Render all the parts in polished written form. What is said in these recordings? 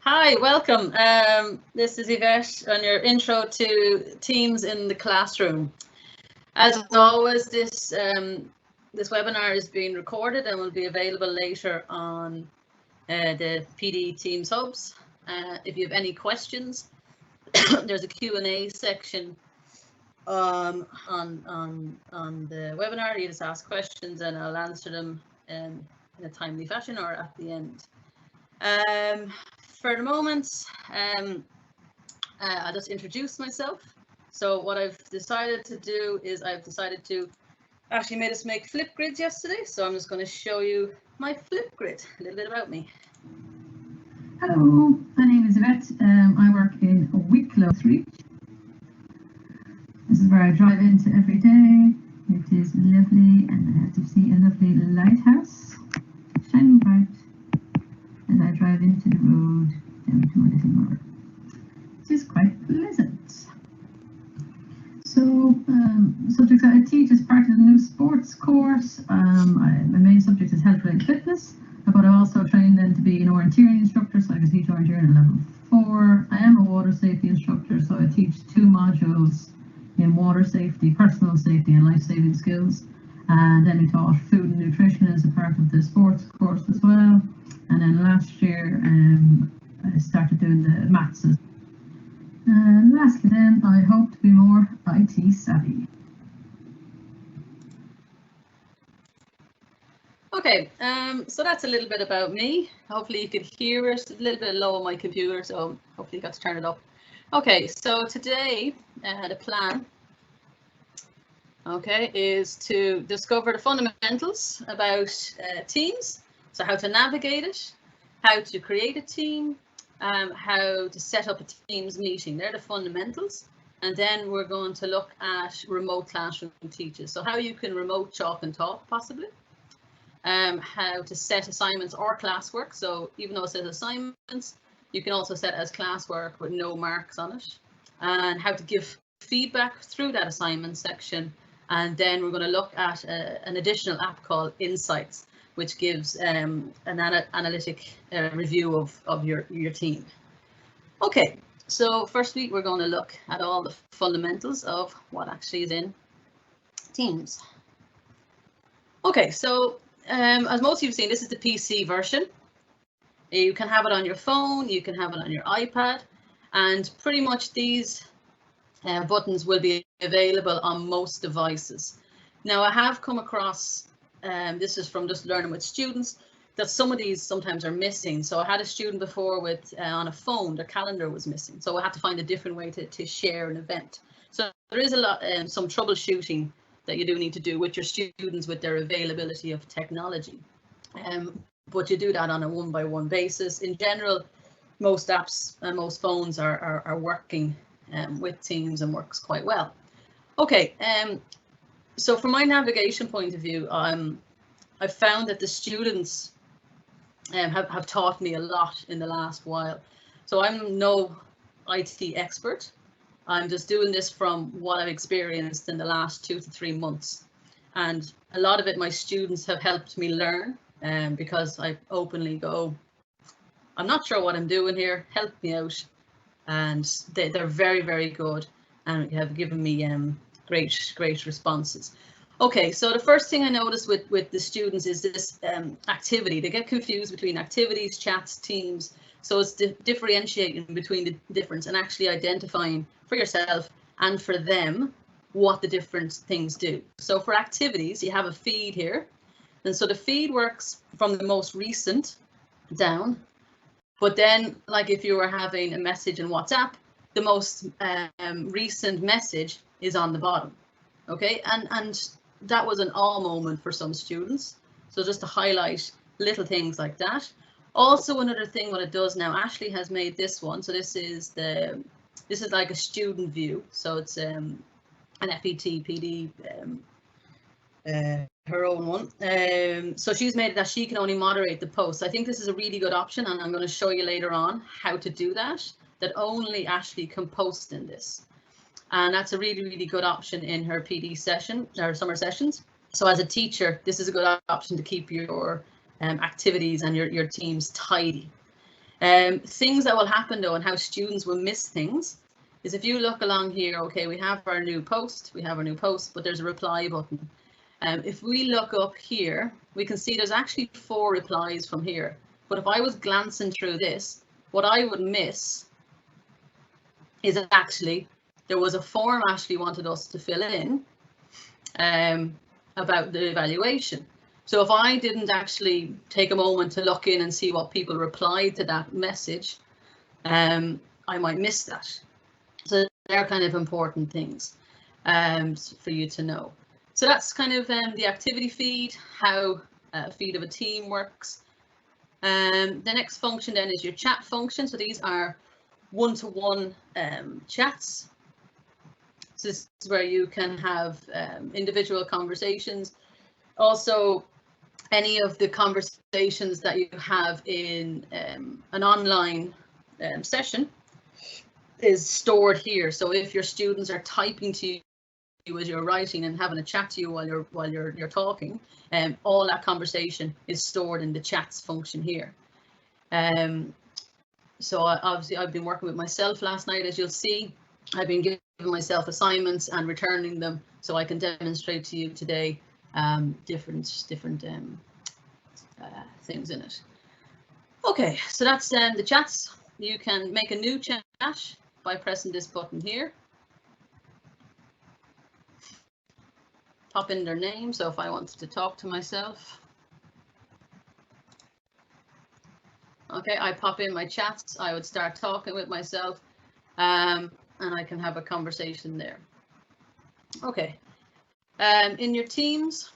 Hi, welcome. This is Yvette on your intro to Teams in the Classroom. As always, this webinar is being recorded and will be available later on the PD Teams hubs. If you have any questions, there's a Q&A section on the webinar. You just ask questions and I'll answer them in a timely fashion or at the end. For the moment, I'll just introduce myself. So what I've decided to do is I've decided to actually made us make flip grids yesterday. So I'm just going to show you my flip grid, a little bit about me. Hello, my name is Yvette. I work in Wicklow, Youthreach. This is where I drive into every day. It is lovely, and I have to see a lovely lighthouse shining bright. And I drive into the road down to my little moor. This is quite pleasant. So, subjects I teach as part of the new sports course. My main subject is health related fitness, but I also trained then to be an orienteering instructor, so I can teach orienteering at level 4. I am a water safety instructor, so I teach 2 modules in water safety, personal safety, and life saving skills. And then we taught food and nutrition as a part of the sports course as well. And then last year I started doing the maths. And lastly then, I hope to be more IT savvy. Okay, so that's a little bit about me. Hopefully you could hear it. It's a little bit low on my computer, so hopefully you got to turn it up. Okay, so today the plan, okay, is to discover the fundamentals about teams. So how to navigate it, how to create a team, how to set up a Teams meeting. They're the fundamentals. And then we're going to look at remote classroom teachers. So how you can remote chalk and talk possibly. How to set assignments or classwork. So even though it says assignments, you can also set as classwork with no marks on it. And how to give feedback through that assignment section. And then we're going to look at an additional app called Insights, which gives an analytic review of your team. Okay, so firstly, we're going to look at all the fundamentals of what actually is in Teams. Okay, so as most of you have seen, this is the PC version. You can have it on your phone, you can have it on your iPad, and pretty much these buttons will be available on most devices. Now, I have come across this is from just learning with students, that some of these sometimes are missing. So I had a student before with on a phone, their calendar was missing. So I had to find a different way to share an event. So there is a lot, some troubleshooting that you do need to do with your students with their availability of technology. But you do that on a one-by-one basis. In general, most apps and most phones are working with Teams and works quite well. Okay. So from my navigation point of view, I've found that the students have taught me a lot in the last while. So I'm no IT expert. I'm just doing this from what I've experienced in the last 2 to 3 months. And a lot of it, my students have helped me learn because I openly go, I'm not sure what I'm doing here, help me out. And they're very, very good and have given me great responses. Okay, so the first thing I noticed with the students is this activity. They get confused between activities, chats, teams. So it's differentiating between the difference and actually identifying for yourself and for them what the different things do. So for activities, you have a feed here. And so the feed works from the most recent down. But then, like if you were having a message in WhatsApp, the most recent message is on the bottom. Okay, and that was an all moment for some students. So just to highlight little things like that. Also, another thing what it does now, Ashley has made this one. So this is like a student view. So it's an FET PD, her own one. So she's made it that she can only moderate the posts. I think this is a really good option, and I'm going to show you later on how to do that. That only Ashley can post in this. And that's a really, really good option in her PD session, or summer sessions. So as a teacher, this is a good option to keep your activities and your teams tidy. Things that will happen though, and how students will miss things, is if you look along here, okay, we have our new post, but there's a reply button. If we look up here, we can see there's actually 4 replies from here. But if I was glancing through this, what I would miss is that actually there was a form Ashley wanted us to fill in about the evaluation. So if I didn't actually take a moment to look in and see what people replied to that message, I might miss that. So they're kind of important things for you to know. So that's kind of the activity feed, how a feed of a team works. The next function then is your chat function. So these are one-to-one chats. So this is where you can have individual conversations. Also, any of the conversations that you have in an online session is stored here. So if your students are typing to you as you're writing and having a chat to you while you're talking, all that conversation is stored in the chats function here. So obviously I've been working with myself last night, as you'll see. I've been giving myself assignments and returning them so I can demonstrate to you today different things in it. Okay, so that's the chats. You can make a new chat by pressing this button here. Pop in their name. So if I wanted to talk to myself, okay, I pop in my chats. I would start talking with myself, and I can have a conversation there. Okay, in your teams,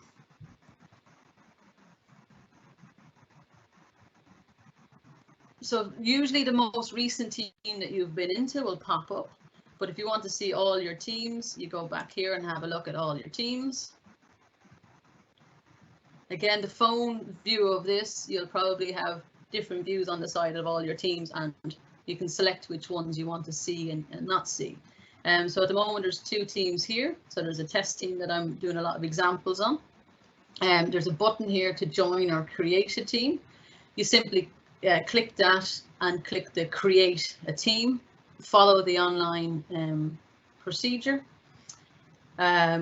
so usually the most recent team that you've been into will pop up. But if you want to see all your teams, you go back here and have a look at all your teams. Again, the phone view of this, you'll probably have different views on the side of all your teams, and you can select which ones you want to see and not see. So at the moment, there's 2 teams here. So there's a test team that I'm doing a lot of examples on. There's a button here to join or create a team. You simply click that and click the create a team. Follow the online procedure,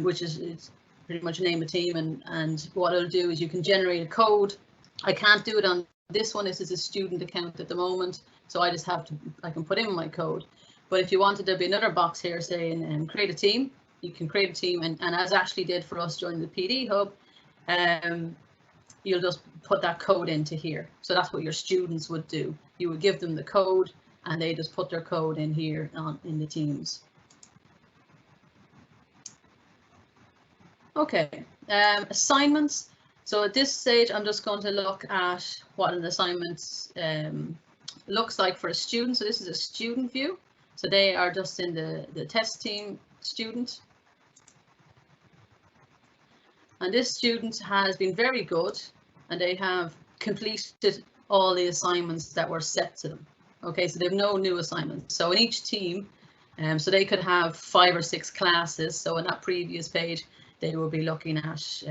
which is pretty much name a team, and what it'll do is you can generate a code. I can't do it on this one. This is a student account at the moment, so I just have to, I can put in my code. But if you wanted, there'd be another box here saying create a team. You can create a team, and as Ashley did for us during the PD Hub, you'll just put that code into here. So that's what your students would do. You would give them the code, and they just put their code in here in the teams. Okay, assignments. So at this stage, I'm just going to look at what an assignment looks like for a student. So this is a student view. So they are just in the test team student. And this student has been very good, and they have completed all the assignments that were set to them. Okay, so they have no new assignments. So in each team, so they could have 5 or 6 classes. So in that previous page, they will be looking at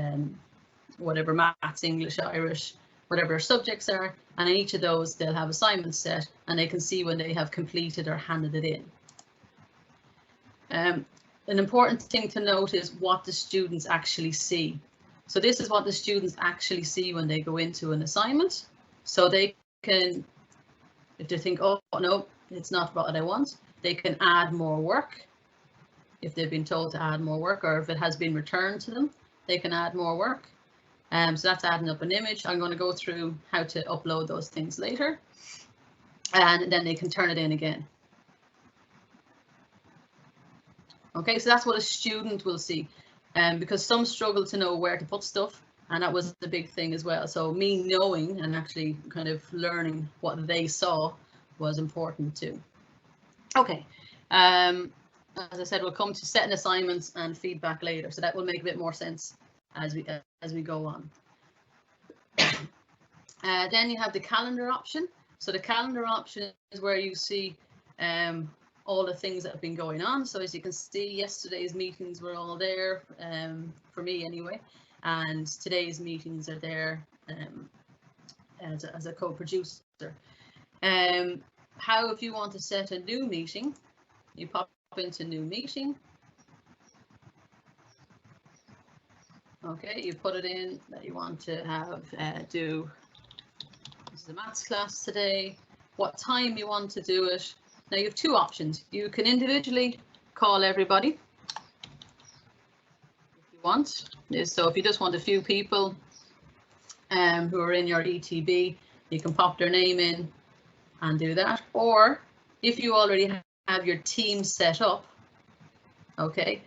whatever maths, English, Irish, whatever their subjects are. And in each of those, they'll have assignments set, and they can see when they have completed or handed it in. An important thing to note is what the students actually see. So this is what the students actually see when they go into an assignment. So they can, if they think, oh no, it's not what I want, they can add more work. If they've been told to add more work, or if it has been returned to them, they can add more work. So that's adding up an image. I'm going to go through how to upload those things later, and then they can turn it in again. Okay, so that's what a student will see, because some struggle to know where to put stuff, and that was the big thing as well. So me knowing and actually kind of learning what they saw was important too. Okay, as I said, we'll come to setting assignments and feedback later, so that will make a bit more sense as we go on. Then you have the calendar option. So the calendar option is where you see all the things that have been going on. So as you can see, yesterday's meetings were all there, for me anyway, and today's meetings are there as a co-producer. How, if you want to set a new meeting, you pop into new meeting. Okay, you put it in that you want to have this is a maths class today, what time you want to do it. Now you have two options. You can individually call everybody if you want. So if you just want a few people who are in your ETB, you can pop their name in and do that. Or if you already have your team set up, okay,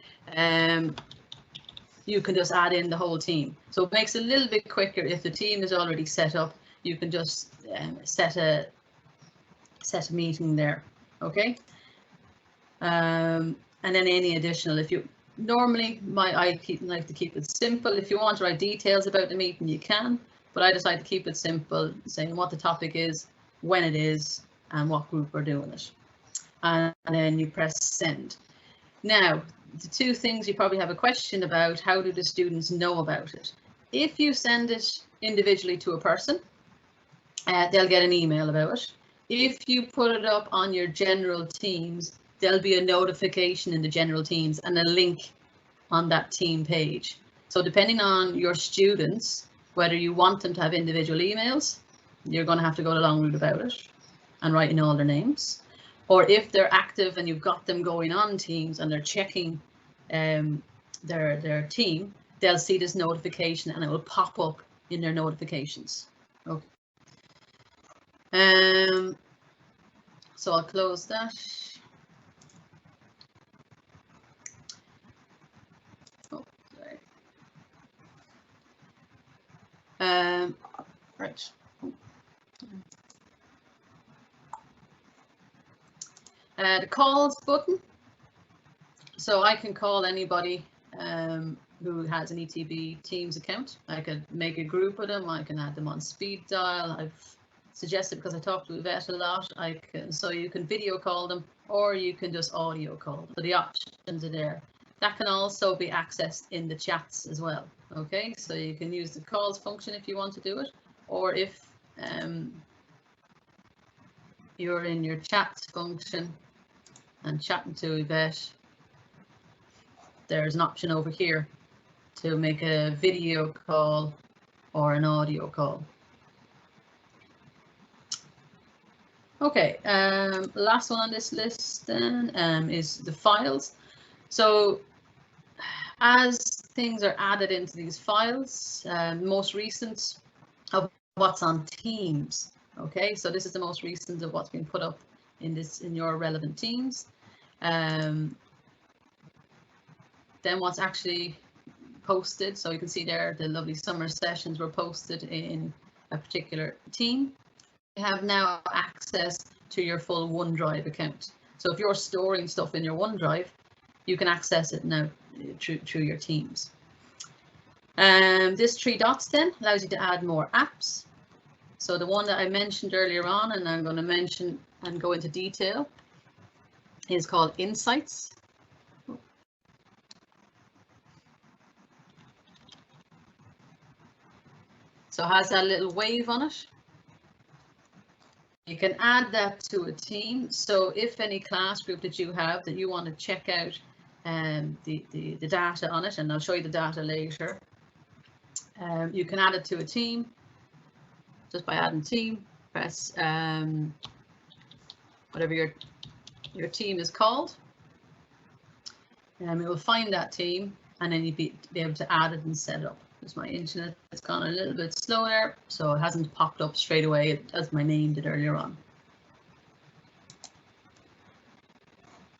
you can just add in the whole team. So it makes it a little bit quicker if the team is already set up. You can just set a meeting there, okay. And then any additional, if you normally like to keep it simple. If you want to write details about the meeting, you can, but I just like to keep it simple, saying what the topic is, when it is, and what group we're doing it. And then you press send. Now, the two things you probably have a question about: how do the students know about it? If you send it individually to a person, they'll get an email about it. If you put it up on your general teams, there'll be a notification in the general teams and a link on that team page. So depending on your students, whether you want them to have individual emails, you're going to have to go the long route about it and write in all their names. Or if they're active and you've got them going on teams and they're checking their team, they'll see this notification and it will pop up in their notifications. Okay. So I'll close that. Oh, sorry. Right. The calls button. So I can call anybody who has an ETB Teams account. I could make a group with them. I can add them on speed dial. I've suggested, because I talk to Yvette a lot, so you can video call them or you can just audio call them. So the options are there. That can also be accessed in the chats as well. Okay, so you can use the calls function if you want to do it, or if you're in your chat function and chatting to Yvette, there's an option over here to make a video call or an audio call. Okay, last one on this list then is the files. So as things are added into these files, most recent of what's on Teams. Okay, so this is the most recent of what's been put up in your relevant teams. Then what's actually posted, so you can see there the lovely summer sessions were posted in a particular team. You have now access to your full OneDrive account. So if you're storing stuff in your OneDrive, you can access it now through your teams. This three dots then allows you to add more apps. So the one that I mentioned earlier on, and I'm going to mention and go into detail, is called Insights. So it has that little wave on it. You can add that to a team. So if any class group that you have that you want to check out the data on it, and I'll show you the data later, you can add it to a team just by adding team. Press whatever your team is called, and it will find that team, and then you'll be able to add it and set it up. There's my internet. It's gone a little bit slow there, so it hasn't popped up straight away as my name did earlier on.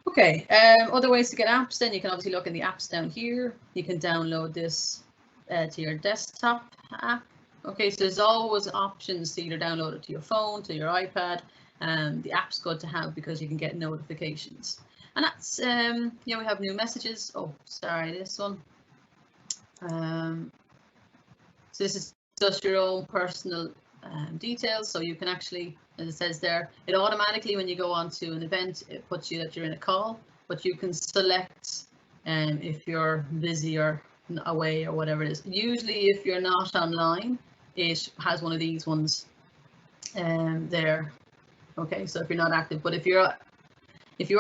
Okay, other ways to get apps then, you can obviously look in the apps down here. You can download this to your desktop app. Okay, so there's always options to either download it to your phone, to your iPad. The app's good to have because you can get notifications. And that's, yeah, we have new messages. Oh, sorry, this one. So this is just your own personal details. So you can actually, as it says there, it automatically, when you go on to an event, it puts you that you're in a call, but you can select if you're busy or away or whatever it is. Usually if you're not online, it has one of these ones there. Okay, so if you're not active, but if you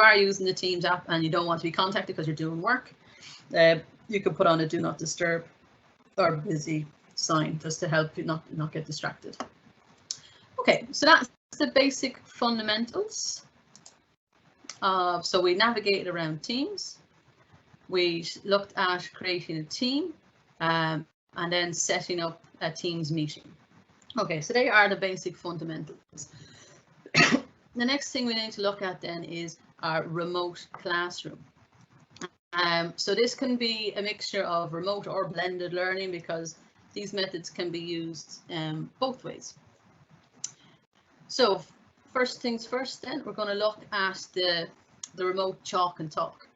are using the Teams app and you don't want to be contacted because you're doing work, you can put on a do not disturb or busy sign just to help you not get distracted. Okay, so that's the basic fundamentals. So we navigated around Teams. We looked at creating a team and then setting up a Teams meeting. Okay, so they are the basic fundamentals. The next thing we need to look at then is our remote classroom. So this can be a mixture of remote or blended learning because these methods can be used both ways. So first things first, then we're going to look at the remote chalk and talk.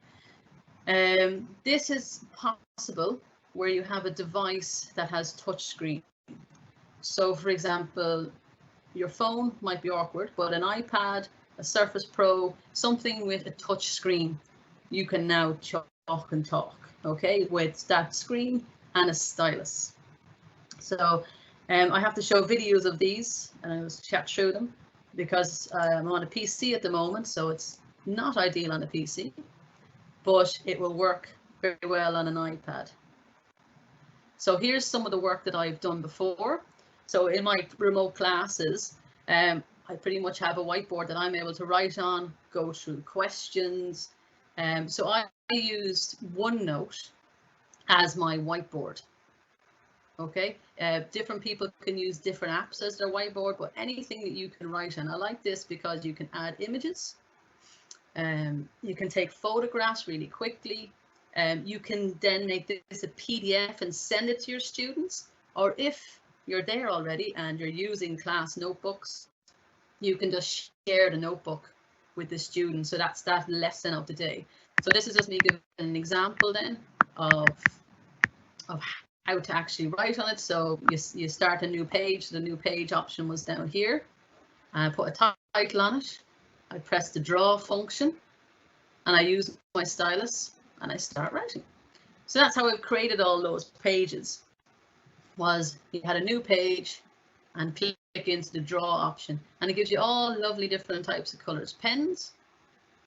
This is possible where you have a device that has touch screen. So for example, your phone might be awkward, but an iPad, a Surface Pro, something with a touch screen, you can now chalk and talk, okay, with that screen and a stylus. So I have to show videos of these and I'll chat through them because I'm on a PC at the moment, so it's not ideal on a PC, but it will work very well on an iPad. So here's some of the work that I've done before. So in my remote classes, I pretty much have a whiteboard that I'm able to write on, go through questions. So I used OneNote as my whiteboard. Okay, different people can use different apps as their whiteboard, but anything that you can write on. I like this because you can add images. You can take photographs really quickly. You can then make this a PDF and send it to your students, or if you're there already and you're using class notebooks, you can just share the notebook with the students. So that's that lesson of the day. So this is just me giving an example then of how to actually write on it. So you start a new page. The new page option was down here. I put a title on it. I press the draw function and I use my stylus and I start writing. So that's how I've created all those pages. Was you had a new page and click into the draw option and it gives you all lovely different types of colors. Pens,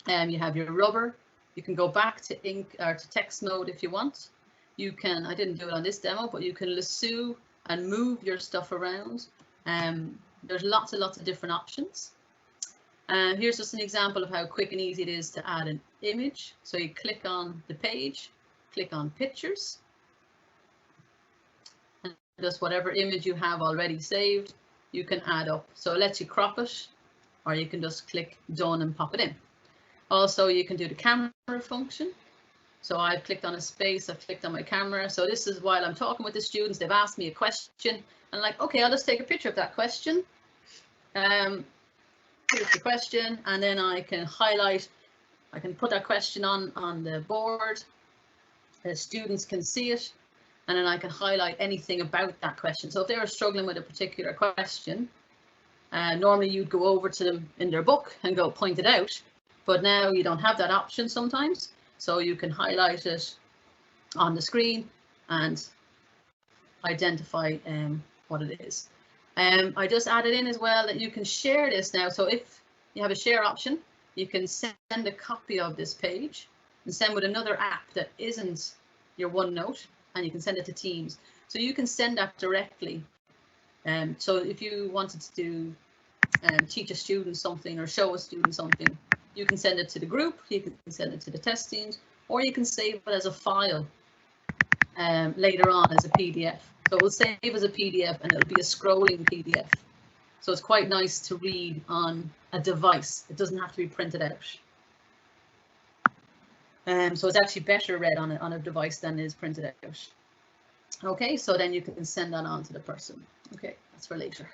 you have your rubber. You can go back to ink or to text mode if you want. You can, I didn't do it on this demo, but you can lasso and move your stuff around. There's lots and lots of different options. Here's just an example of how quick and easy it is to add an image. So you click on the page, click on pictures, and just whatever image you have already saved, you can add up. So it lets you crop it, or you can just click done and pop it in. Also, you can do the camera function. So I've clicked on a space, I've clicked on my camera. So this is while I'm talking with the students, they've asked me a question. And like, okay, I'll just take a picture of that question. Here's the question, and then I can highlight, I can put that question on the board. The students can see it, and then I can highlight anything about that question. So if they were struggling with a particular question, normally you'd go over to them in their book and go point it out, but now you don't have that option sometimes. So you can highlight it on the screen and identify what it is. I just added in as well that you can share this now. So if you have a share option, you can send a copy of this page and send with another app that isn't your OneNote, and you can send it to Teams. So you can send that directly. So if you wanted to teach a student something or show a student something, you can send it to the group, you can send it to the test teams, or you can save it as a file later on as a PDF. So it will save as a PDF and it'll be a scrolling PDF. So it's quite nice to read on a device. It doesn't have to be printed out. So it's actually better read on a device than it is printed out. Okay, so then you can send that on to the person. Okay, that's for later.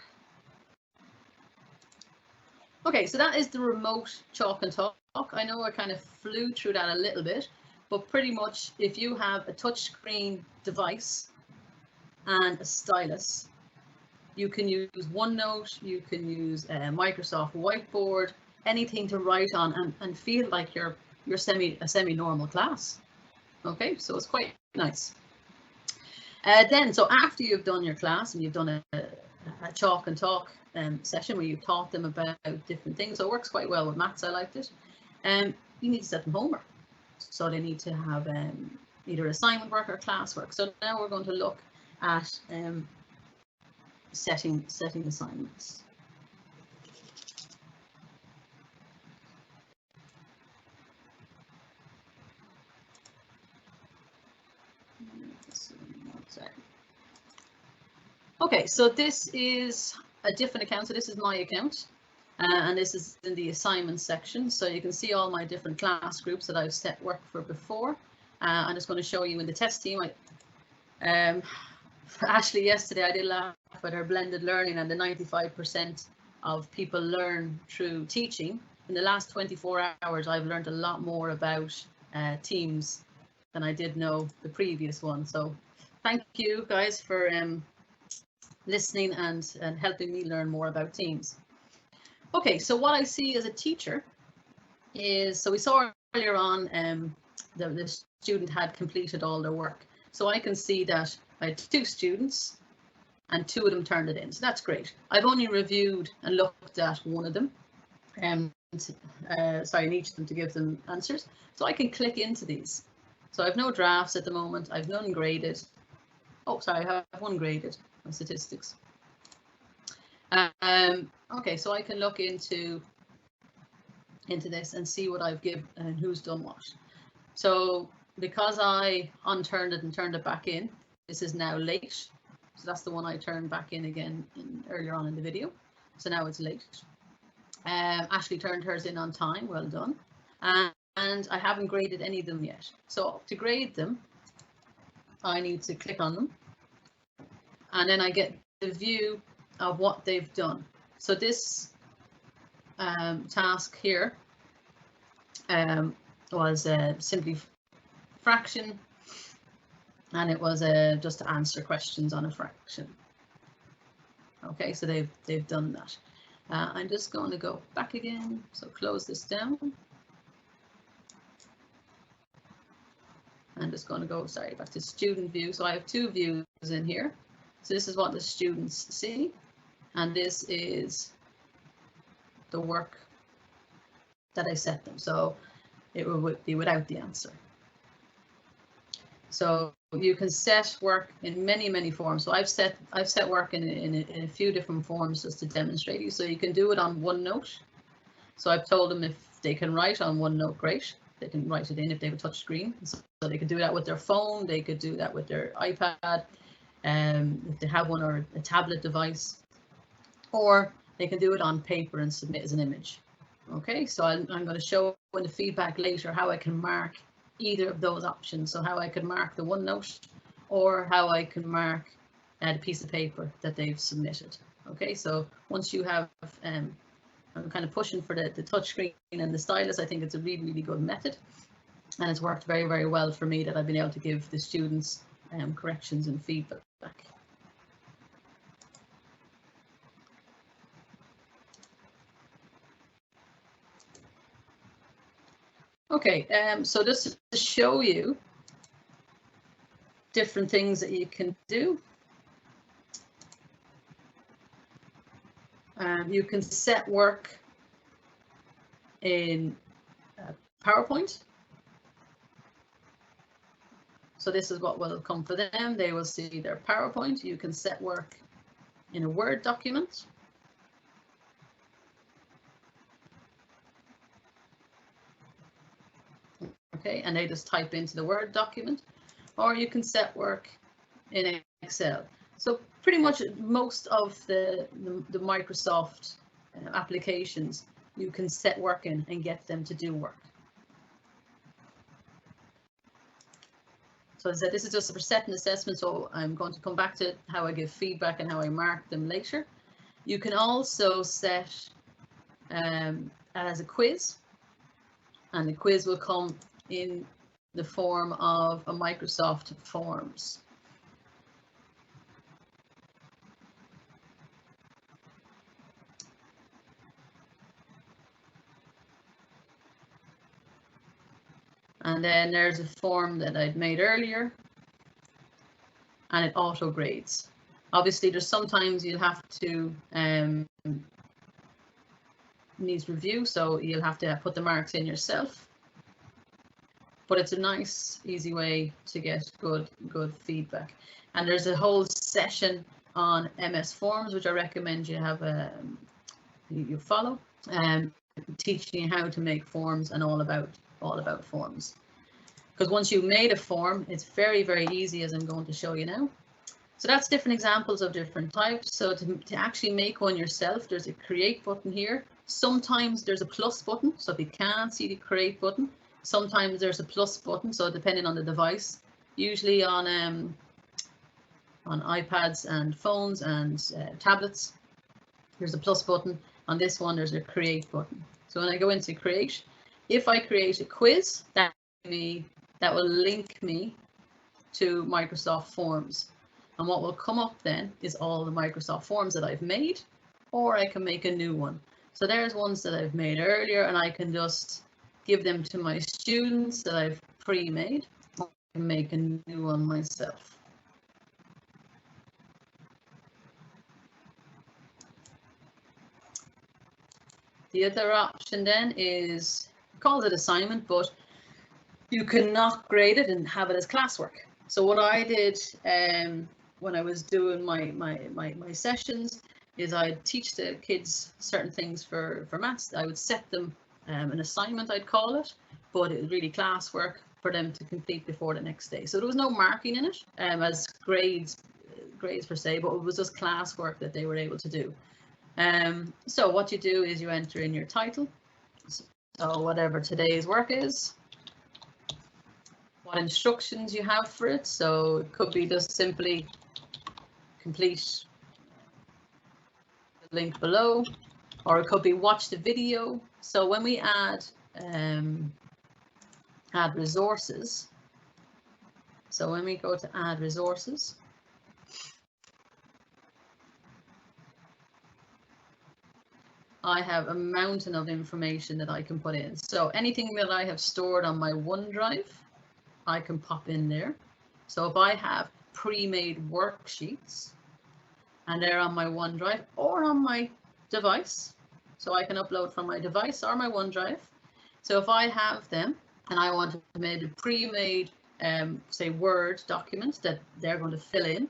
Okay, so that is the remote chalk and talk. I know I kind of flew through that a little bit, but pretty much if you have a touchscreen device and a stylus, you can use OneNote, you can use Microsoft Whiteboard, anything to write on and feel like you're a semi-normal class. Okay, so it's quite nice. Then, so after you've done your class and you've done a a chalk and talk session where you taught them about different things. So it works quite well with maths. I liked it. You need to set them homework. So they need to have either assignment work or classwork. So now we're going to look at setting assignments. Okay, so this is a different account. So this is my account, and this is in the assignments section. So you can see all my different class groups that I've set work for before. I'm just going to show you in the test team. Ashley, yesterday I did laugh at her blended learning and the 95% of people learn through teaching. In the last 24 hours, I've learned a lot more about teams than I did know the previous one. So thank you guys for listening and helping me learn more about teams. Okay, so what I see as a teacher is, so we saw earlier on the student had completed all their work. So I can see that I had 2 students and 2 of them turned it in. So that's great. I've only reviewed and looked at one of them. Sorry, I need them to give them answers. So I can click into these. So I have no drafts at the moment. I've none graded. Oh, sorry, I have one graded, my statistics. Okay, so I can look into this and see what I've given and who's done what. So because I unturned it and turned it back in, this is now late. So that's the one I turned back in again earlier on in the video. So now it's late. Ashley turned hers in on time, well done. And I haven't graded any of them yet. So to grade them, I need to click on them. And then I get the view of what they've done. So this task here was simply fraction, and it was just to answer questions on a fraction. Okay, so they've done that. I'm just going to go back again, so close this down. I'm just going to go, sorry, back to student view. So I have 2 views in here. So this is what the students see, and this is the work that I set them. So it would be without the answer. So you can set work in many forms. So I've set work in a few different forms just to demonstrate you. So you can do it on OneNote. So I've told them if they can write on OneNote, great. They can write it in if they have a touch screen. So they could do that with their phone. They could do that with their iPad, if they have one, or a tablet device, or they can do it on paper and submit as an image. Okay, so I'm going to show in the feedback later how I can mark either of those options. So how I can mark the OneNote, or how I can mark the piece of paper that they've submitted. Okay, so once you have, I'm kind of pushing for the touch screen and the stylus. I think it's a really good method, and it's worked very well for me that I've been able to give the students corrections and feedback. Okay, so just to show you different things that you can do. You can set work in PowerPoint. So this is what will come for them. They will see their PowerPoint. You can set work in a Word document. Okay, and they just type into the Word document, or you can set work in Excel. So pretty much most of the Microsoft applications, you can set work in and get them to do work. So as I said, this is just for setting assessment, so I'm going to come back to how I give feedback and how I mark them later. You can also set as a quiz, and the quiz will come in the form of a Microsoft Forms. And then there's a form that I'd made earlier, and it auto grades. Obviously, there's sometimes you'll have to needs review, so you'll have to put the marks in yourself. But it's a nice, easy way to get good feedback. And there's a whole session on MS Forms, which I recommend you have you follow, teaching you how to make forms and all about forms. Because once you've made a form, it's very, very easy, as I'm going to show you now. So that's different examples of different types. So to actually make one yourself, there's a create button here. Sometimes there's a plus button. So if you can't see the create button, sometimes there's a plus button. So depending on the device, usually on iPads and phones and tablets, there's a plus button. On this one, there's a create button. So when I go into create, if I create a quiz, that will link me to Microsoft Forms. And what will come up then is all the Microsoft Forms that I've made, or I can make a new one. So there's ones that I've made earlier, and I can just give them to my students that I've pre-made. I can make a new one myself. The other option then is, calls it assignment, but you can not grade it and have it as classwork. So what I did when I was doing my sessions is I'd teach the kids certain things for maths. I would set them an assignment, I'd call it, but it was really classwork for them to complete before the next day. So there was no marking in it as grades per se, but it was just classwork that they were able to do. So what you do is you enter in your title. So whatever today's work is, what instructions you have for it. So it could be just simply complete the link below, or it could be watch the video. So when we add resources, so when we go to add resources, I have a mountain of information that I can put in. So anything that I have stored on my OneDrive, I can pop in there. So if I have pre-made worksheets and they're on my OneDrive or on my device, so I can upload from my device or my OneDrive. So if I have them and I want to make a pre-made, say, Word document that they're going to fill in,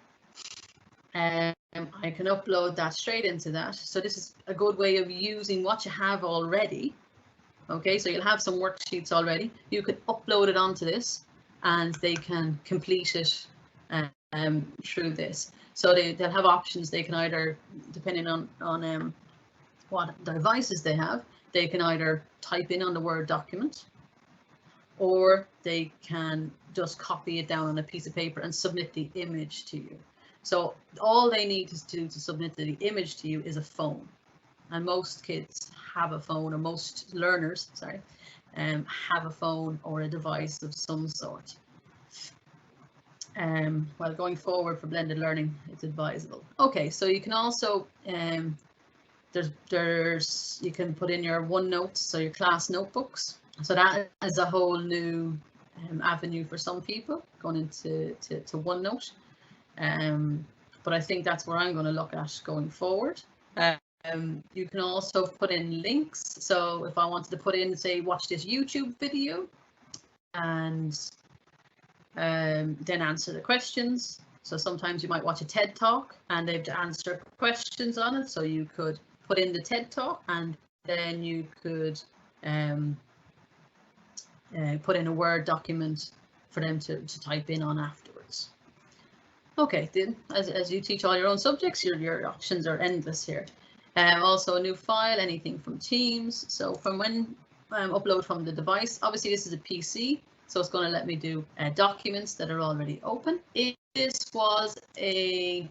I can upload that straight into that. So this is a good way of using what you have already. Okay, so you'll have some worksheets already. You could upload it onto this and they can complete it through this. So they'll have options. They can either, depending on what devices they have, they can either type in on the Word document, or they can just copy it down on a piece of paper and submit the image to you. So all they need to do to submit the image to you is a phone. And most kids have a phone, or most learners, sorry, have a phone or a device of some sort. While going forward for blended learning, it's advisable. Okay, so you can also, you can put in your OneNotes, so your class notebooks. So that is a whole new avenue for some people, going into OneNote. But I think that's where I'm going to look at going forward. You can also put in links. So if I wanted to put in, say, watch this YouTube video and then answer the questions. So sometimes you might watch a TED Talk and they have to answer questions on it. So you could put in the TED Talk and then you could put in a Word document for them to type in on afterwards. Okay, then as you teach all your own subjects, your options are endless here. Also a new file, anything from Teams. So from when upload from the device, obviously this is a PC, so it's going to let me do documents that are already open. If this was a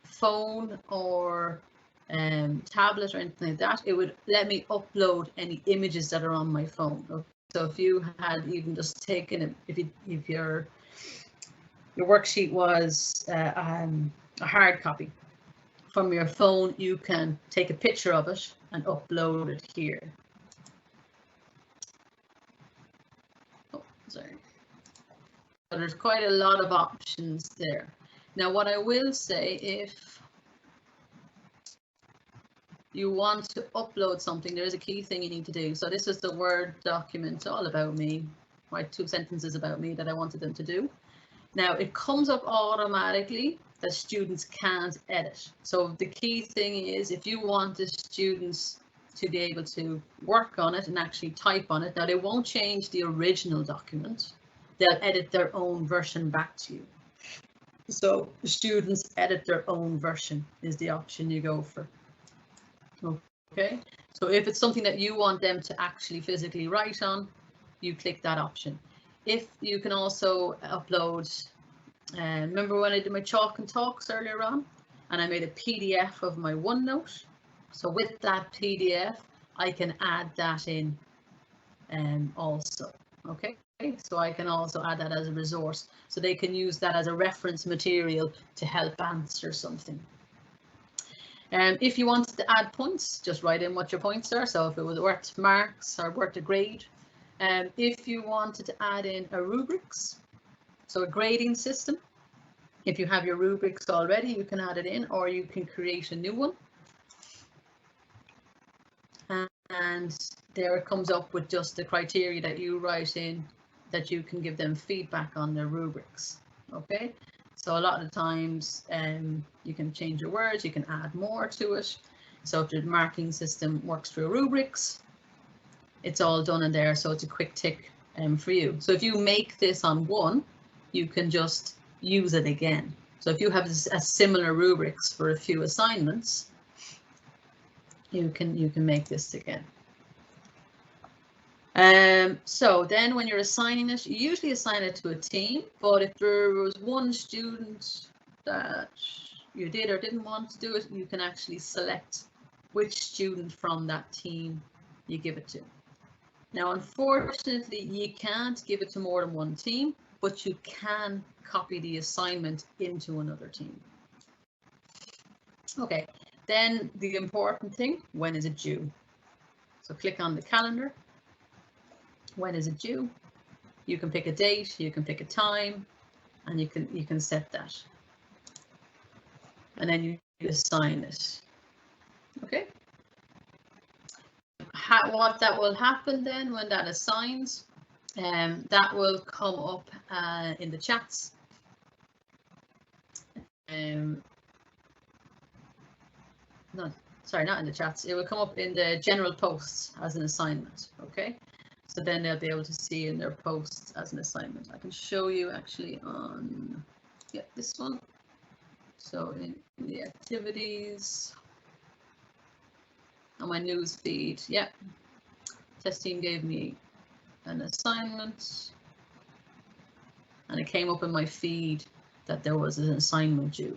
phone or tablet or anything like that, it would let me upload any images that are on my phone. Okay? So if you had even just taken it, if your worksheet was a hard copy from your phone, you can take a picture of it and upload it here. Oh, sorry. So there's quite a lot of options there. Now, what I will say, if you want to upload something, there is a key thing you need to do. So this is the Word document all about me, right? 2 sentences about me that I wanted them to do. Now, it comes up automatically that students can't edit. So the key thing is, if you want the students to be able to work on it and actually type on it, now they won't change the original document. They'll edit their own version back to you. So the students edit their own version is the option you go for. Okay, so if it's something that you want them to actually physically write on, you click that option. If you can also upload, remember when I did my chalk and talks earlier on, and I made a PDF of my OneNote. So with that PDF, I can add that in also. Okay, so I can also add that as a resource, so they can use that as a reference material to help answer something. If you wanted to add points, just write in what your points are. So if it was worth marks or worth a grade. If you wanted to add in a rubrics, so a grading system, if you have your rubrics already, you can add it in, or you can create a new one. And there it comes up with just the criteria that you write in, that you can give them feedback on their rubrics. Okay. So a lot of times you can change your words, you can add more to it. So if the marking system works through rubrics, it's all done in there. So it's a quick tick for you. So if you make this on one, you can just use it again. So if you have a similar rubrics for a few assignments, you can make this again. So then when you're assigning it, you usually assign it to a team, but if there was one student that you did or didn't want to do it, you can actually select which student from that team you give it to. Now, unfortunately, you can't give it to more than one team, but you can copy the assignment into another team. Okay, then the important thing, when is it due? So click on the calendar. When is it due? You can pick a date, you can pick a time, and you can set that. And then you assign it. Okay. What that will happen then when that assigns, that will come up in the chats. Sorry, not in the chats. It will come up in the general posts as an assignment. Okay. So then they'll be able to see in their posts as an assignment. I can show you actually on, yeah, this one. So in the activities, on my news feed, yeah, test team gave me an assignment, and it came up in my feed that there was an assignment due.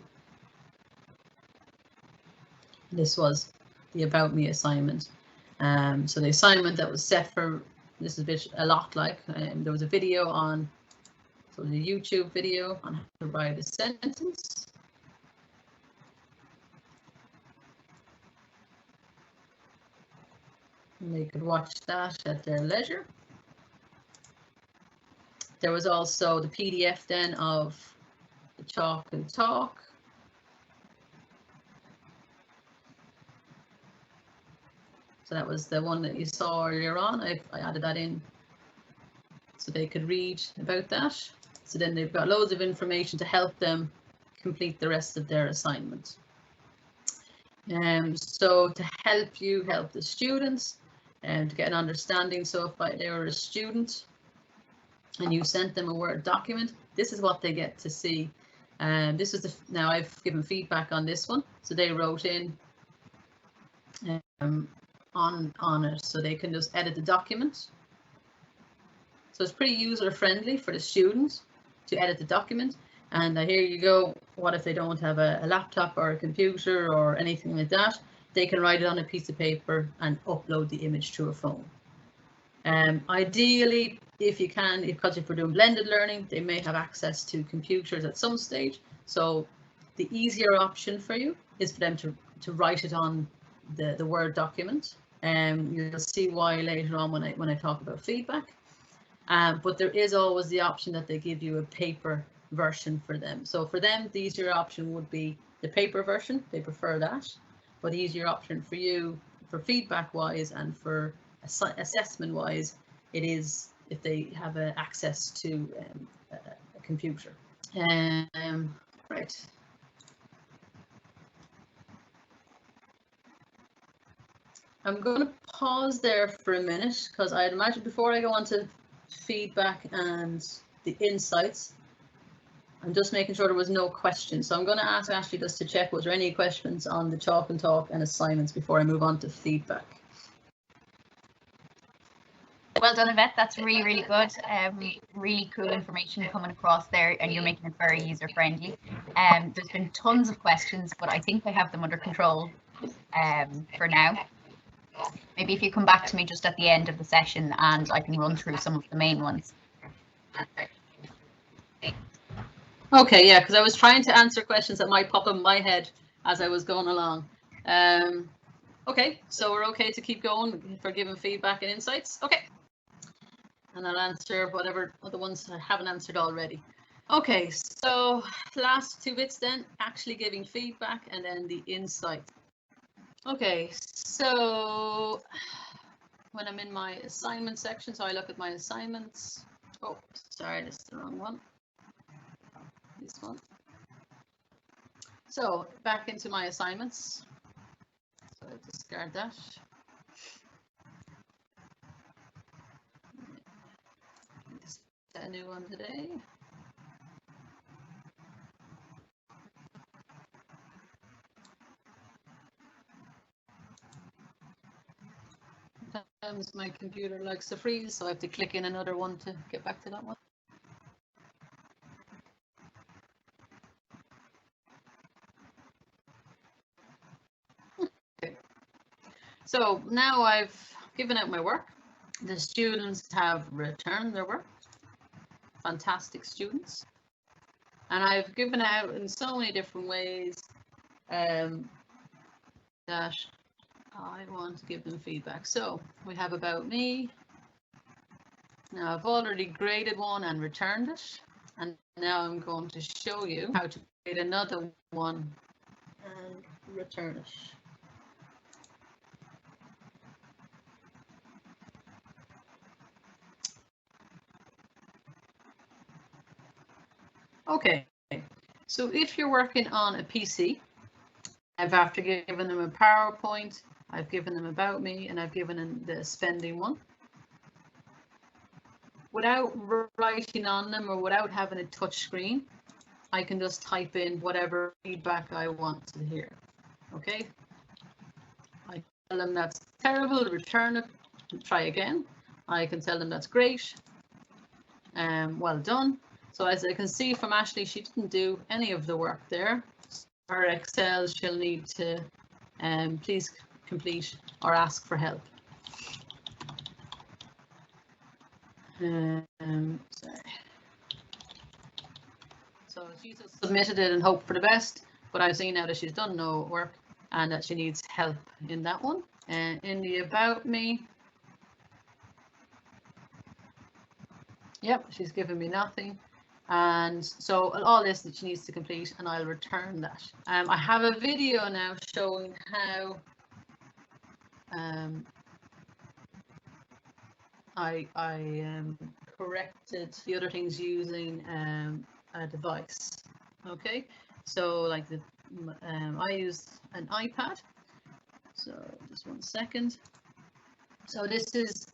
This was the About Me assignment. So the assignment that was set for, this is a lot like, there was a video on, so the YouTube video on how to write a sentence. And they could watch that at their leisure. There was also the PDF then of the chalk and talk. So that was the one that you saw earlier on. I added that in so they could read about that. So then they've got loads of information to help them complete the rest of their assignment. So to help the students and to get an understanding. So if they were a student and you sent them a Word document, this is what they get to see. And this is now I've given feedback on this one. So they wrote in on it, so they can just edit the document. So it's pretty user friendly for the students to edit the document. And here you go. What if they don't have a laptop or a computer or anything like that? They can write it on a piece of paper and upload the image to a phone. Ideally, if you can, because if we're doing blended learning, they may have access to computers at some stage. So the easier option for you is for them to write it on the Word document. You'll see why later on when I talk about feedback. But there is always the option that they give you a paper version for them. So for them, the easier option would be the paper version. They prefer that. But the easier option for you, for feedback wise and for assessment wise, it is if they have access to a computer. Right. I'm going to pause there for a minute because I'd imagine before I go on to feedback and the insights, I'm just making sure there was no questions. So I'm going to ask Ashley just to check, was there any questions on the chalk and talk and assignments before I move on to feedback? Well done, Yvette. That's really, really good. Really cool information coming across there, and you're making it very user friendly. There's been tons of questions, but I think I have them under control for now. Maybe if you come back to me just at the end of the session and I can run through some of the main ones. Okay, yeah, because I was trying to answer questions that might pop in my head as I was going along. Okay, so we're okay to keep going for giving feedback and insights. Okay, and I'll answer whatever other ones I haven't answered already. Okay, so last two bits then, actually giving feedback and then the insight. Okay, so when I'm in my assignment section, so I look at my assignments. Oh, sorry, this is the wrong one. This one. So back into my assignments. So I discard that. Set a new one today. Sometimes my computer likes to freeze, so I have to click in another one to get back to that one. Okay. So now I've given out my work. The students have returned their work. Fantastic students. And I've given out in so many different ways that I want to give them feedback. So we have about me. Now I've already graded one and returned it. And now I'm going to show you how to grade another one and return it. Okay, so if you're working on a PC, I've after given them a PowerPoint, I've given them about me, and I've given them the spending one. Without writing on them or without having a touch screen, I can just type in whatever feedback I want to hear. Okay, I tell them that's terrible, return it, try again. I can tell them that's great, well done. So as I can see from Ashley, she didn't do any of the work there. Her Excel, she'll need to please complete or ask for help. Sorry. So she just submitted it and hoped for the best, but I've seen now that she's done no work and that she needs help in that one. And in the about me, yep, she's given me nothing. And so all this that she needs to complete, and I'll return that. I have a video now showing how I corrected the other things using a device. Okay, so like I used an iPad. So just 1 second. So this is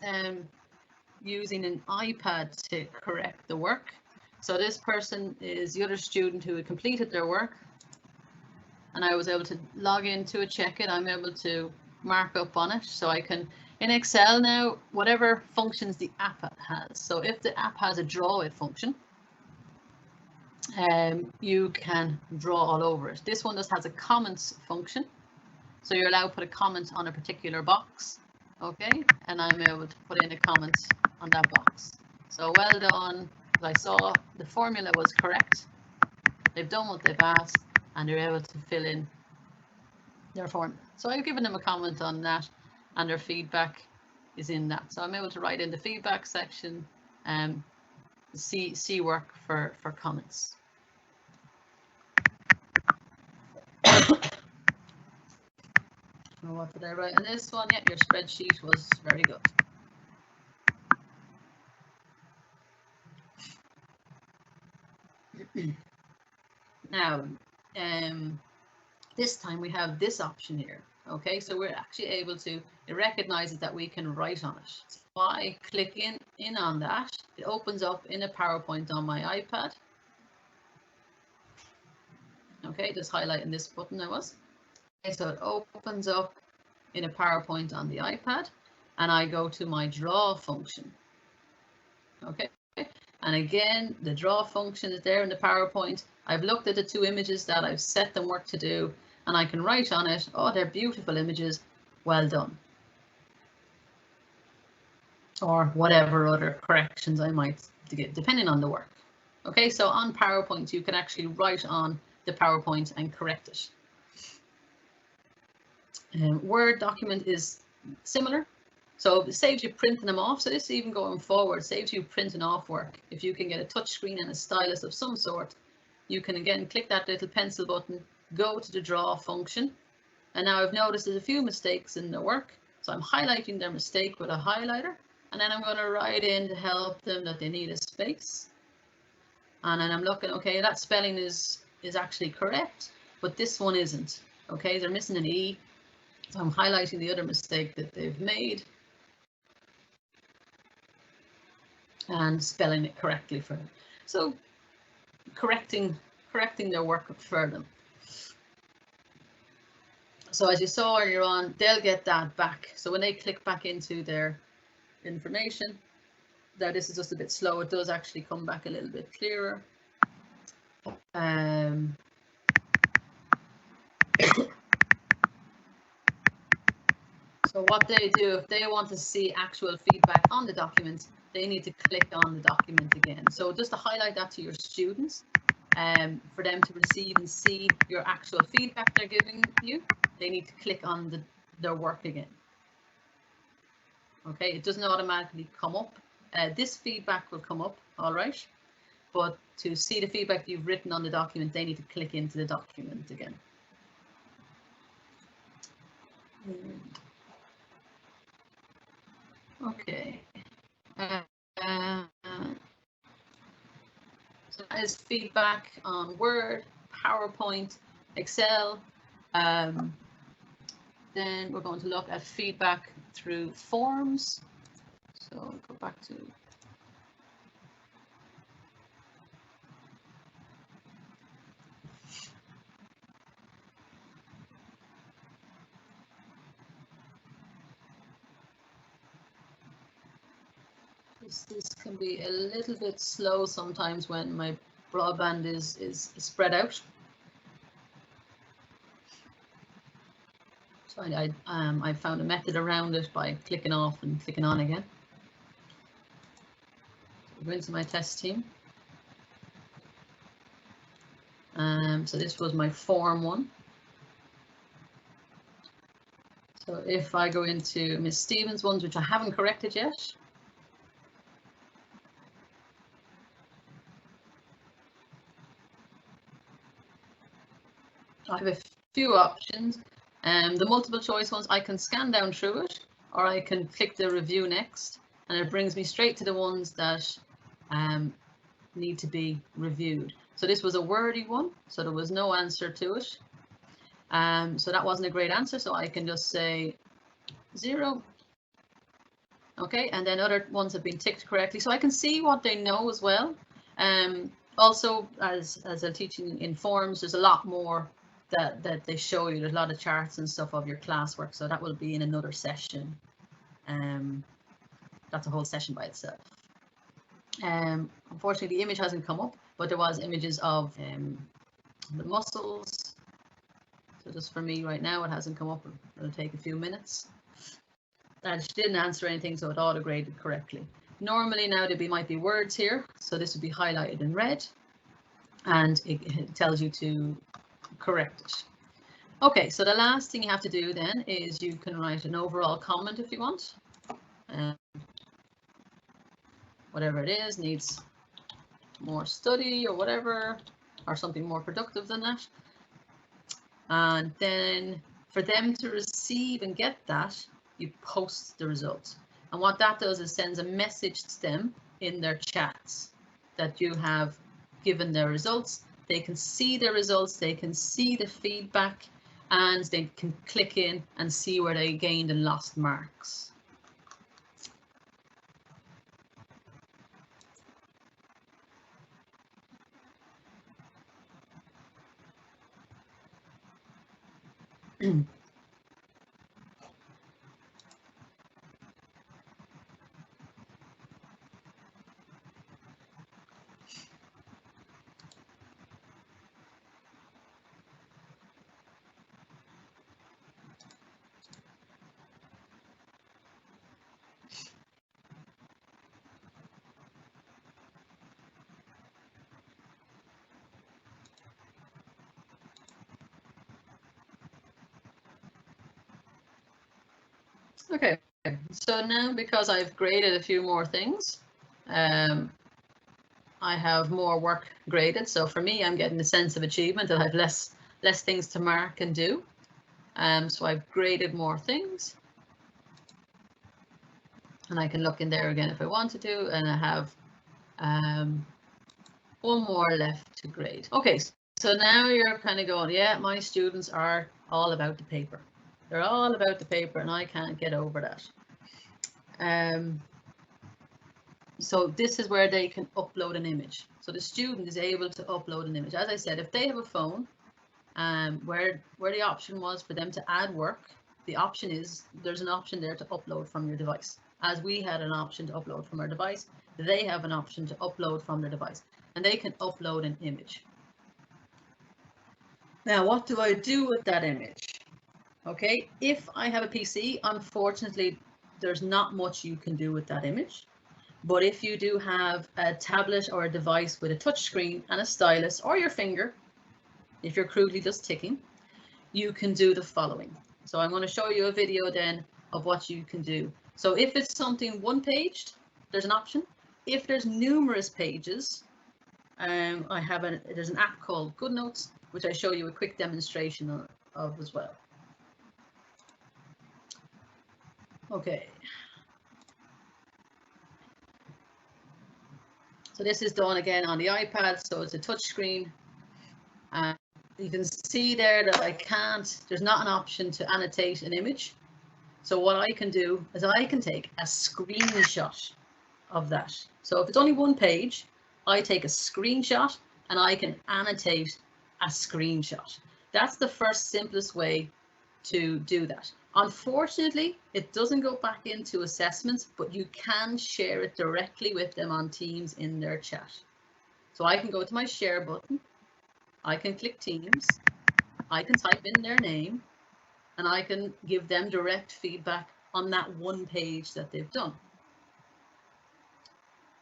using an iPad to correct the work. So this person is the other student who had completed their work, and I was able to log in to check it. I'm able to mark up on it, so I can in Excel now whatever functions the app has. So if the app has a draw it function, you can draw all over it. This one just has a comments function, so you're allowed to put a comment on a particular box. Okay, and I'm able to put in a comment on that box. So well done. I saw the formula was correct. They've done what they've asked, and they're able to fill in their formula. So I've given them a comment on that, and their feedback is in that. So I'm able to write in the feedback section, see work for comments. What did I write on this one? Yeah, your spreadsheet was very good. Now, this time we have this option here. Okay, so we're actually able to, it recognizes that we can write on it. So I click in on that, it opens up in a PowerPoint on my iPad. Okay, just highlighting this button I was. Okay, so it opens up in a PowerPoint on the iPad, and I go to my draw function. Okay, and again, the draw function is there in the PowerPoint. I've looked at the two images that I've set them work to do, and I can write on it, oh, they're beautiful images, well done. Or whatever other corrections I might get, depending on the work. Okay, so on PowerPoint, you can actually write on the PowerPoint and correct it. Word document is similar. So it saves you printing them off. So this even going forward saves you printing off work. If you can get a touch screen and a stylus of some sort, you can again click that little pencil button, go to the draw function. And now I've noticed there's a few mistakes in the work. So I'm highlighting their mistake with a highlighter. And then I'm going to write in to help them that they need a space. And then I'm looking, okay, that spelling is actually correct, but this one isn't. Okay, they're missing an E. So I'm highlighting the other mistake that they've made and spelling it correctly for them. So correcting their work for them. So as you saw earlier on, they'll get that back. So when they click back into their information, now this is just a bit slow, it does actually come back a little bit clearer. So what they do, if they want to see actual feedback on the document, they need to click on the document again. So just to highlight that to your students, for them to receive and see your actual feedback they're giving you, they need to click on their work again. Okay, it doesn't automatically come up. This feedback will come up, all right, but to see the feedback you've written on the document, they need to click into the document again. Okay. So that is feedback on Word, PowerPoint, Excel. Then we're going to look at feedback through forms. So go back to this can be a little bit slow sometimes when my broadband is spread out. So I found a method around it by clicking off and clicking on again. So go into my test team. So this was my form one. So if I go into Miss Stevens ones, which I haven't corrected yet, I have a few options. The multiple choice ones, I can scan down through it, or I can click the review next, and it brings me straight to the ones that need to be reviewed. So this was a wordy one, so there was no answer to it. So that wasn't a great answer, so I can just say 0. Okay, and then other ones have been ticked correctly, so I can see what they know as well. Also, as I'm teaching in forms, there's a lot more that they show you. There's a lot of charts and stuff of your classwork, so that will be in another session. That's a whole session by itself. Unfortunately, the image hasn't come up, but there was images of the muscles. So just for me right now, it hasn't come up. It'll take a few minutes. And she didn't answer anything, so it auto-graded correctly. Normally now there might be words here, so this would be highlighted in red, and it tells you to correct it. Okay, so the last thing you have to do then is you can write an overall comment if you want. Whatever it is, needs more study or whatever, or something more productive than that. And then For them to receive and get that, you post the results. And what that does is sends a message to them in their chats that you have given their results. They can see the results, they can see the feedback, and they can click in and see where they gained and lost marks. Okay, so now because I've graded a few more things, I have more work graded. So for me, I'm getting a sense of achievement that I have less things to mark and do. So I've graded more things. And I can look in there again if I want to do, and I have one more left to grade. Okay, so now you're kind of going, yeah, my students are all about the paper. They're all about the paper and I can't get over that. So this is where they can upload an image. So the student is able to upload an image. As I said, if they have a phone, where the option was for them to add work, the option is there's an option there to upload from your device. As we had an option to upload from our device, they have an option to upload from their device, and they can upload an image. Now, what do I do with that image? Okay, if I have a PC, unfortunately, there's not much you can do with that image. But if you do have a tablet or a device with a touch screen and a stylus, or your finger, if you're crudely just ticking, you can do the following. So I'm going to show you a video then of what you can do. So if it's something one-paged, there's an option. If there's numerous pages, there's an app called GoodNotes, which I show you a quick demonstration of as well. Okay. So this is done again on the iPad, so it's a touch screen. You can see there that there's not an option to annotate an image. So what I can do is I can take a screenshot of that. So if it's only one page, I take a screenshot and I can annotate a screenshot. That's the first simplest way to do that. Unfortunately, it doesn't go back into assessments, but you can share it directly with them on Teams in their chat. So I can go to my share button, I can click Teams, I can type in their name, and I can give them direct feedback on that one page that they've done.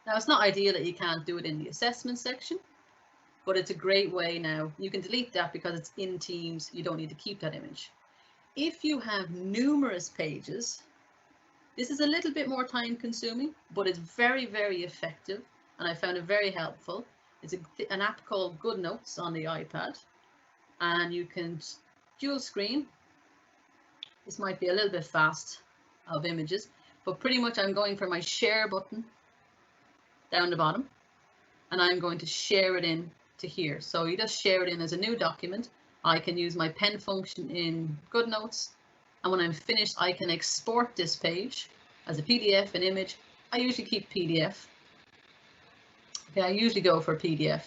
Now, it's not ideal that you can't do it in the assessment section, but it's a great way now. You can delete that because it's in Teams. You don't need to keep that image. If you have numerous pages, this is a little bit more time consuming, but it's very, very effective. And I found it very helpful. It's an app called GoodNotes on the iPad, and you can dual screen. This might be a little bit fast of images, but pretty much I'm going for my share button down the bottom, and I'm going to share it in to here. So you just share it in as a new document. I can use my pen function in GoodNotes, and when I'm finished, I can export this page as a PDF, an image. I usually keep PDF. Okay, I usually go for PDF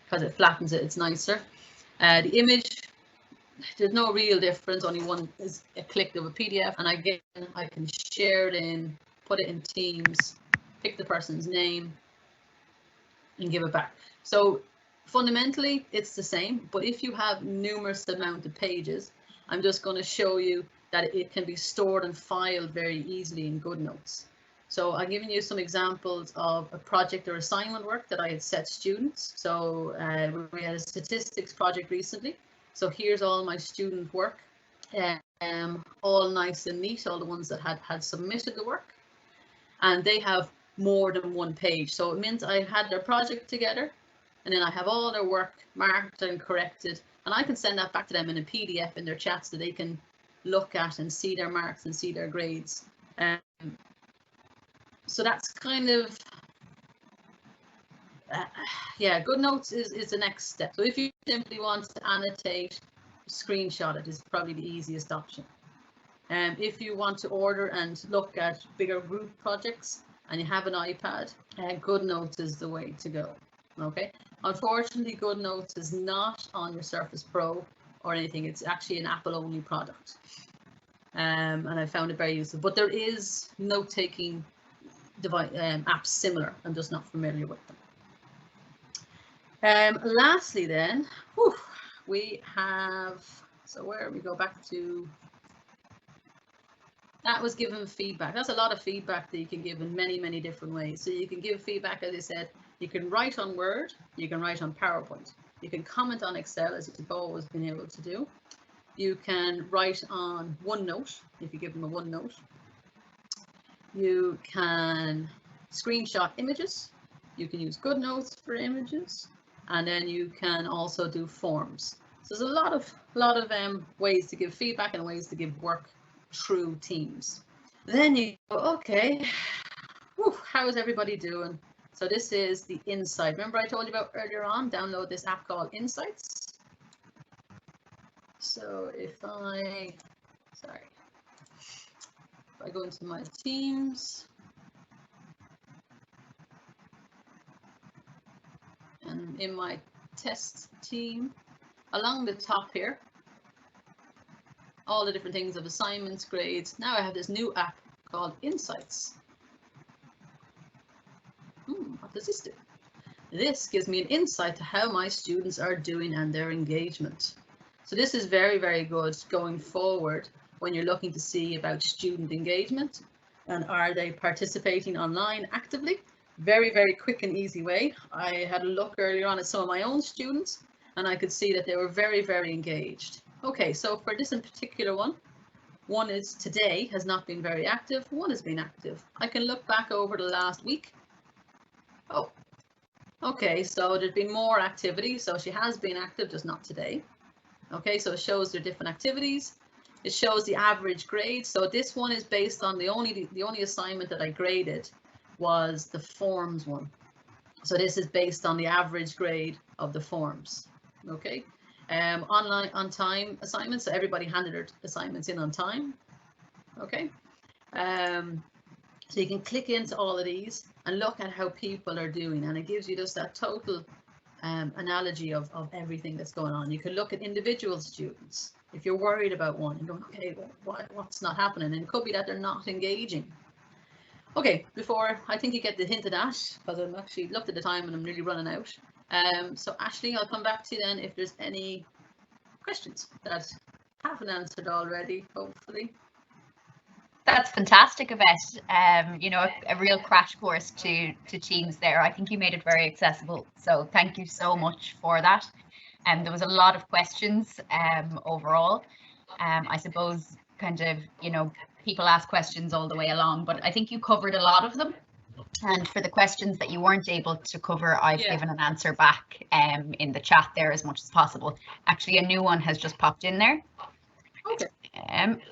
because it flattens it, it's nicer. The image, there's no real difference, only one is a click of a PDF, and again, I can share it in, put it in Teams, pick the person's name, and give it back. So fundamentally, it's the same, but if you have numerous amount of pages, I'm just going to show you that it can be stored and filed very easily in GoodNotes. So I'm giving you some examples of a project or assignment work that I had set students. So we had a statistics project recently. So here's all my student work, all nice and neat, all the ones that had submitted the work. And they have more than one page. So it means I had their project together, and then I have all their work marked and corrected, and I can send that back to them in a PDF in their chat so they can look at and see their marks and see their grades. So that's kind of, yeah, GoodNotes is the next step. So if you simply want to annotate, screenshot it is probably the easiest option. If you want to order and look at bigger group projects and you have an iPad, GoodNotes is the way to go. Okay. Unfortunately, GoodNotes is not on your Surface Pro or anything. It's actually an Apple-only product, and I found it very useful. But there is note-taking device apps similar. I'm just not familiar with them. Lastly, then, we have. So where we go back to. That was given feedback. That's a lot of feedback that you can give in many, many different ways. So you can give feedback, as I said, you can write on Word, you can write on PowerPoint, you can comment on Excel, as you've always been able to do. You can write on OneNote, if you give them a OneNote. You can screenshot images. You can use GoodNotes for images, and then you can also do forms. So there's a lot of ways to give feedback and ways to give work through Teams. Then you go, okay, how is everybody doing? So this is the Insight. Remember I told you about earlier on, download this app called Insights. So if I go into my Teams, and in my test team, along the top here, all the different things of assignments, grades. Now I have this new app called Insights. What does this do? This gives me an insight to how my students are doing and their engagement. So this is very, very good going forward when you're looking to see about student engagement and are they participating online actively. Very, very quick and easy way. I had a look earlier on at some of my own students and I could see that they were very, very engaged. Okay, so for this in particular one is today has not been very active, one has been active. I can look back over the last week. Oh, okay, so there's been more activity, so she has been active, just not today. Okay, so it shows their different activities. It shows the average grade. So this one is based on the only assignment that I graded was the forms one. So this is based on the average grade of the forms. Okay. Online on time assignments, so everybody handed their assignments in on time. Okay, so you can click into all of these and look at how people are doing, and it gives you just that total analogy of everything that's going on. You can look at individual students if you're worried about one and going, okay, what's not happening, and it could be that they're not engaging. Okay, before I think you get the hint of that, because I'm actually looked at the time and I'm nearly running out. So Ashley, I'll come back to you then if there's any questions that haven't answered already, hopefully. That's fantastic, Yvette. You know, a real crash course to Teams there. I think you made it very accessible. So thank you so much for that. There was a lot of questions overall. I suppose kind of, you know, people ask questions all the way along, but I think you covered a lot of them. And for the questions that you weren't able to cover, I've given an answer back in the chat there as much as possible. Actually, a new one has just popped in there. Okay.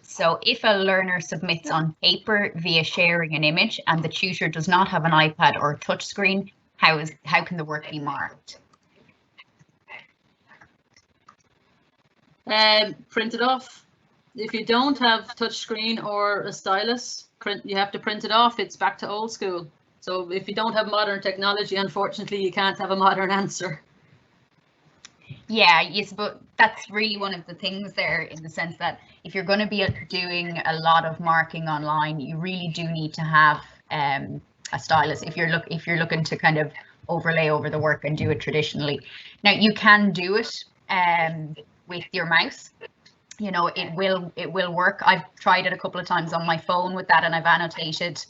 So if a learner submits on paper via sharing an image and the tutor does not have an iPad or a touch screen, how can the work be marked? Print it off. If you don't have touch screen or a stylus, you have to print it off. It's back to old school. So if you don't have modern technology, unfortunately, you can't have a modern answer. Yeah, yes, but that's really one of the things there, in the sense that if you're going to be doing a lot of marking online, you really do need to have a stylus if you're looking to kind of overlay over the work and do it traditionally. Now you can do it with your mouse. You know, it will work. I've tried it a couple of times on my phone with that, and I've annotated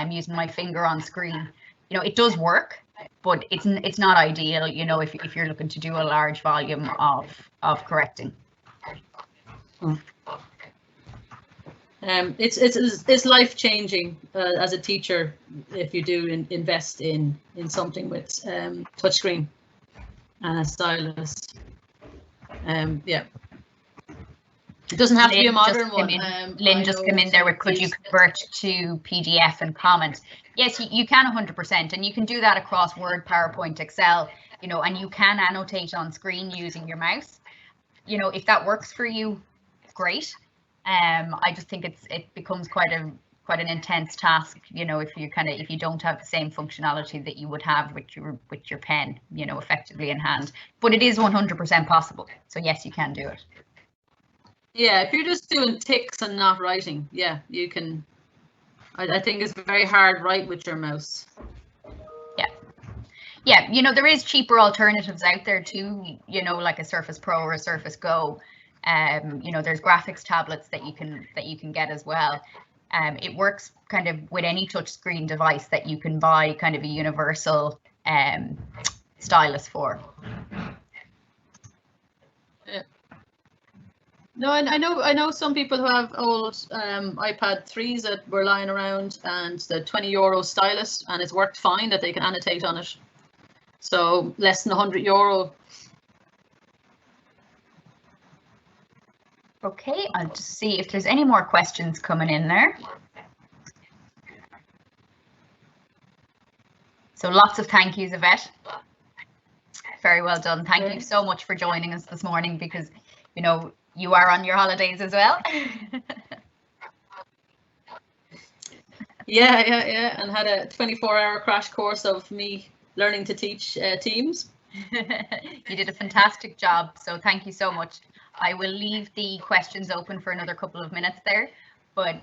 using my finger on screen. You know, it does work, but it's not ideal, you know, if you're looking to do a large volume of correcting. It's life changing as a teacher if you do invest in something with touchscreen and a stylus. Yeah. It doesn't have to be a Lynn modern just one. came in. Lynn just came in there with, could you these- convert to PDF and comment? Yes, you can 100%, and you can do that across Word, PowerPoint, Excel, you know, and you can annotate on screen using your mouse. You know, if that works for you, great. I just think it becomes quite an intense task, you know, if you don't have the same functionality that you would have with your pen, you know, effectively in hand. But it is 100% possible. So yes, you can do it. Yeah, if you're just doing ticks and not writing, yeah, you can. I think it's very hard write with your mouse. Yeah, you know, there is cheaper alternatives out there too, you know, like a Surface Pro or a Surface Go. You know, there's graphics tablets that you can get as well. It works kind of with any touchscreen device that you can buy kind of a universal stylus for. Yeah. No, I know some people who have old iPad 3s that were lying around, and the €20 stylus, and it's worked fine, that they can annotate on it. So less than €100. Okay, I'll just see if there's any more questions coming in there. So lots of thank yous, Yvette. Very well done. Thank you so much for joining us this morning, because, you know, you are on your holidays as well. Yeah, and had a 24-hour crash course of me learning to teach Teams. You did a fantastic job, so thank you so much. I will leave the questions open for another couple of minutes there, but